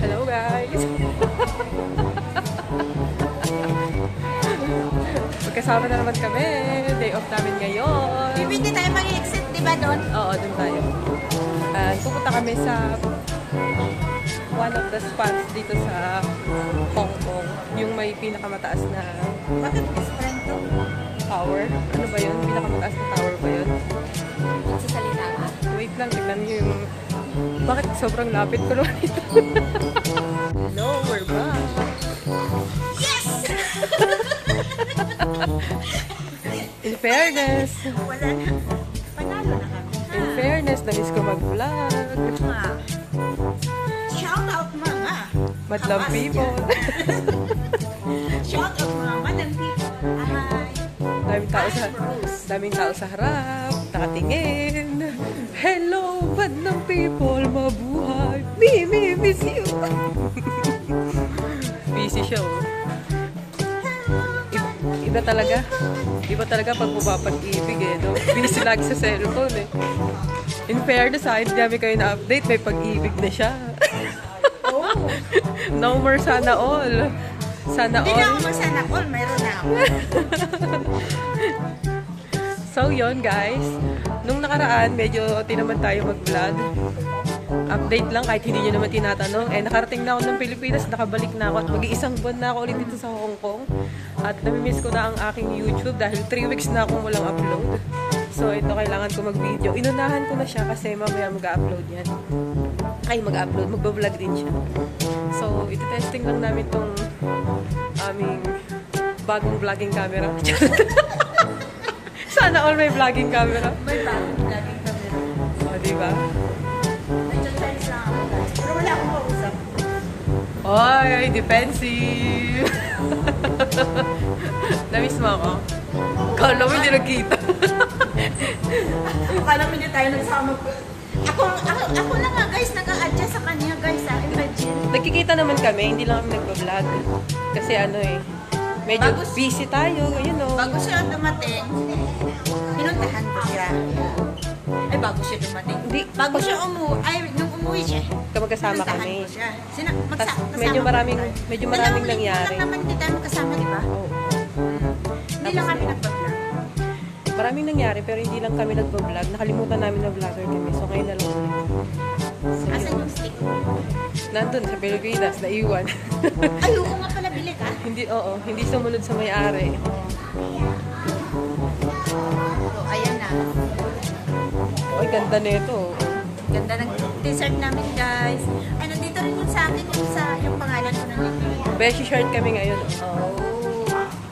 Hello guys! Magkasama na naman kami. Day off namin ngayon. Hindi tayo mag-exit, di ba doon? Oo, doon tayo. Pupunta kami sa one of the spots dito sa Hong Kong. Yung may pinakamataas na Bakit friend to? tower. Ano ba yun? Pinakamataas na tower ba yun? Sa salita ka? Wait lang, tignan nyo yung... Bakit sobrang lapit ko naman ito? Hello, we're back! Yes! In fairness, Wala na. Panalo na kami. in fairness, na-miss ko mag-vlog. Mga shout out mga Madlang kapas people. dyan. Shout out mga madlang people. Hi. Daming tao sa harap, nakatingin. Hello, madlang people, mabuhay. Me, miss you. Busy siya, oh. Iba talaga pag pumapag-ibig eh, no? Busy lagi sa cellphone eh. In fairness, hindi namin kayo na-update, may pag-ibig na siya. Oh. No more sana all. Sana Hindi na ako all. magsana all. Mayroon na ako. So yon guys, nung nakaraan medyo tinaman tayo mag-vlog. Update lang kahit hindi nyo naman tinatanong. Nakarating na ako ng Pilipinas, nakabalik na ako at mag-iisang buwan na ako ulit dito sa Hong Kong. At namimiss ko na ang aking YouTube dahil 3 weeks na akong walang upload. So ito, kailangan ko mag-video. Inunahan ko na siya kasi mamaya mag-upload yan. Mag-vlog din siya. So ito-testing lang namin tong aming bagong vlogging camera. Sana all may vlogging camera. May bagong laging kami. O, diba? Medyo tense lang ako guys. Pero wala akong kausap. Oy, defensive! Namiss mo ako? Kala mo hindi nagkita. Akala mo hindi tayo nagsama. Ako lang nga guys, nag-a-adjust sa kanya guys. Imagine. Nagkikita naman kami, hindi lang kami nagpa-vlog. Kasi medyo busy tayo, Bago siya dumating, pinuntahan ko siya. Ay, bago siya dumating. Hindi. Bago siya nung umuwi siya. Magkasama pinuntahan kami. ko siya. Tas Kasama medyo maraming Dalawang nangyari. linggo lang naman hindi tayo magkasama, di ba? Oo. Hindi lang kami nagpa-vlog. Maraming nangyari pero hindi lang kami nagpa-vlog. Nakalimutan namin na vlogger kami. So ngayon na lang ulit. So, Asan yung stick? nandun sa Pilipinas, naiwan. Ay, oo nga pala, bili ka. Hindi sumunod sa may-ari. So, ayan na. Oy, ganda nito. Ganda ng dessert namin, guys. Ay, nandito rin yung sa akin, yung pangalan ko nandito. Beshi shirt kami ngayon.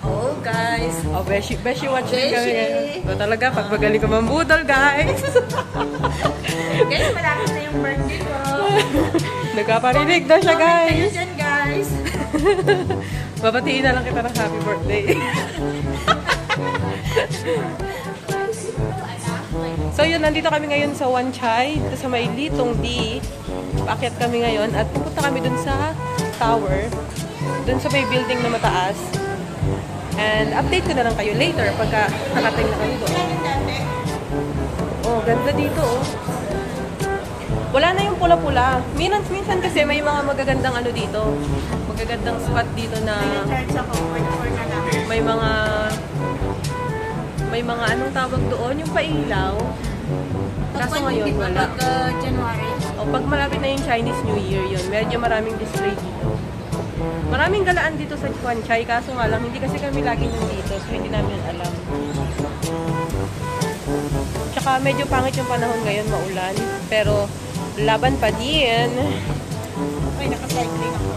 Oh, guys. Oh, Beshi watch din kami Beshi. ngayon. So, talaga, pag magaling ka mambudol, guys. Guys, malapit na yung birthday ko. Nagkaparinig na siya, Comment kayo guys. dyan, guys. Babatiin na lang kita ng happy birthday. So yun, nandito kami ngayon sa Wan Chai, sa may Litong D. Paakyat kami ngayon at pupunta kami dun sa tower, dun sa may building na mataas. And update ko na lang kayo later pagka nakating na kami doon. Oh, ganda dito oh. Wala na yung pula-pula. Minsan kasi may mga magagandang dito. Magagandang spot dito na Charge ako, for na lang. may mga anong tawag doon, yung pailaw. Kaso ngayon wala. Pag January. O pag malapit na yung Chinese New Year yun, medyo maraming display dito. Maraming galaan dito sa Wan Chai, kaso nga lang, hindi kasi kami lagi nandito, so hindi namin alam. Tsaka medyo pangit yung panahon ngayon, maulan. Pero laban pa din. Ay, nakacycling ako